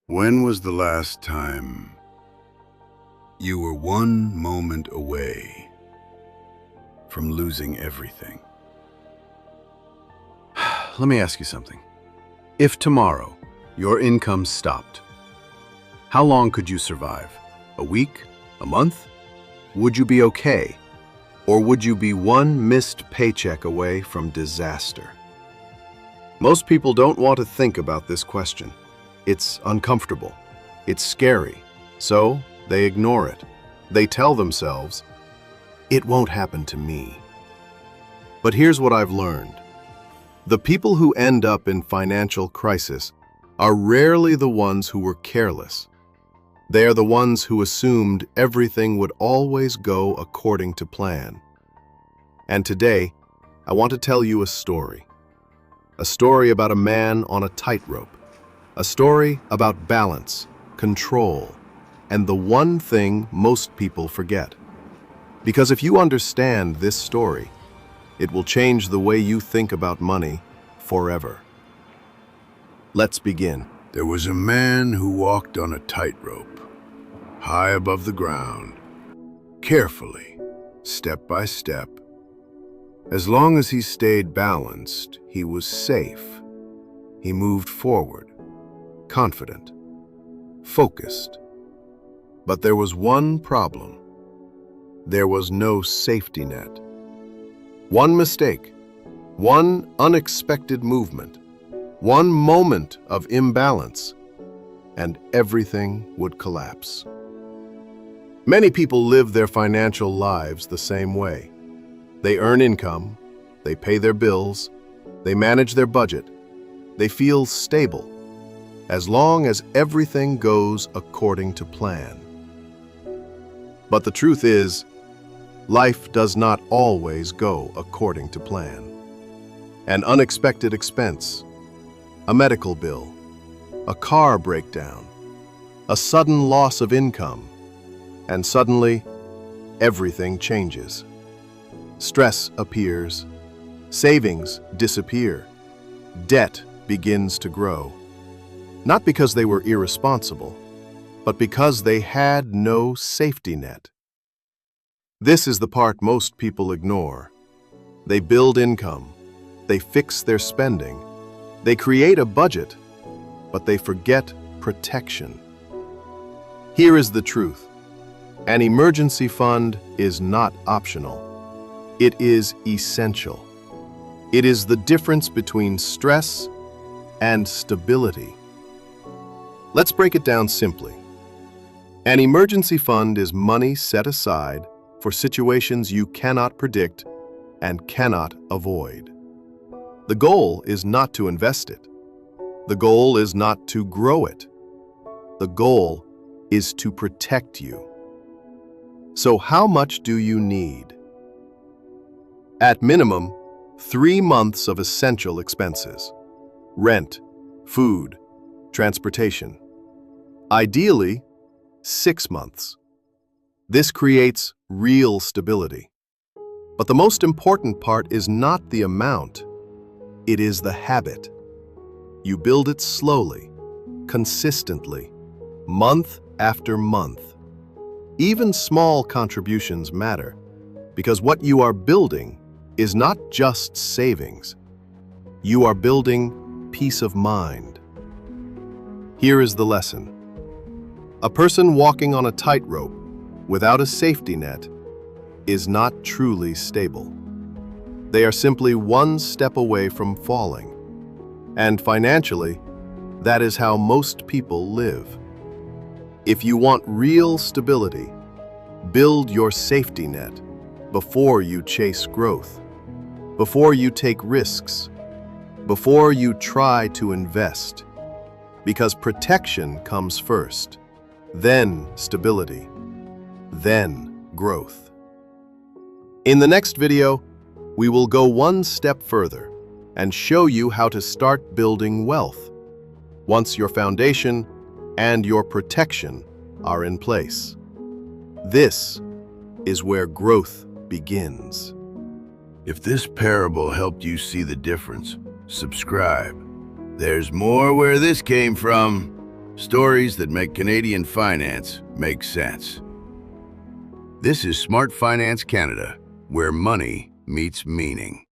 When was the last time you were one moment away from losing everything? Let me ask you something. If tomorrow your income stopped, how long could you survive? A week? A month? Would you be okay? Or would you be one missed paycheck away from disaster? Most people don't want to think about this question. It's uncomfortable. It's scary. So they ignore it. They tell themselves, it won't happen to me. But here's what I've learned. The people who end up in financial crisis are rarely the ones who were careless. They are the ones who assumed everything would always go according to plan. And today, I want to tell you a story. A story about a man on a tightrope. A story about balance, control, and the one thing most people forget. Because if you understand this story, it will change the way you think about money forever. Let's begin. There was a man who walked on a tightrope, high above the ground, carefully, step by step. As long as he stayed balanced, he was safe. He moved forward, confident, focused. But there was one problem. There was no safety net. One mistake, one unexpected movement, one moment of imbalance, and everything would collapse. Many people live their financial lives the same way. They earn income, they pay their bills, they manage their budget, they feel stable, as long as everything goes according to plan. But the truth is, life does not always go according to plan. An unexpected expense, a medical bill, a car breakdown, a sudden loss of income, and suddenly, everything changes. Stress appears, savings disappear, debt begins to grow. Not because they were irresponsible, but because they had no safety net. This is the part most people ignore. They build income, they fix their spending, they create a budget, but they forget protection. Here is the truth. An emergency fund is not optional. It is essential. It is the difference between stress and stability. Let's break it down simply. An emergency fund is money set aside for situations you cannot predict and cannot avoid. The goal is not to invest it. The goal is not to grow it. The goal is to protect you. So how much do you need? At minimum, 3 months of essential expenses: rent, food, transportation. Ideally, 6 months. This creates real stability. But the most important part is not the amount, it is the habit. You build it slowly, consistently, month after month. Even small contributions matter, because what you are building is not just savings. You are building peace of mind. Here is the lesson. A person walking on a tightrope without a safety net is not truly stable. They are simply one step away from falling. And financially, that is how most people live. If you want real stability, build your safety net before you chase growth, before you take risks, before you try to invest. Because protection comes first, then stability, then growth. In the next video, we will go one step further and show you how to start building wealth once your foundation and your protection are in place. This is where growth begins. If this parable helped you see the difference, subscribe. There's more where this came from. Stories that make Canadian finance make sense. This is Smart Finance Canada, where money meets meaning.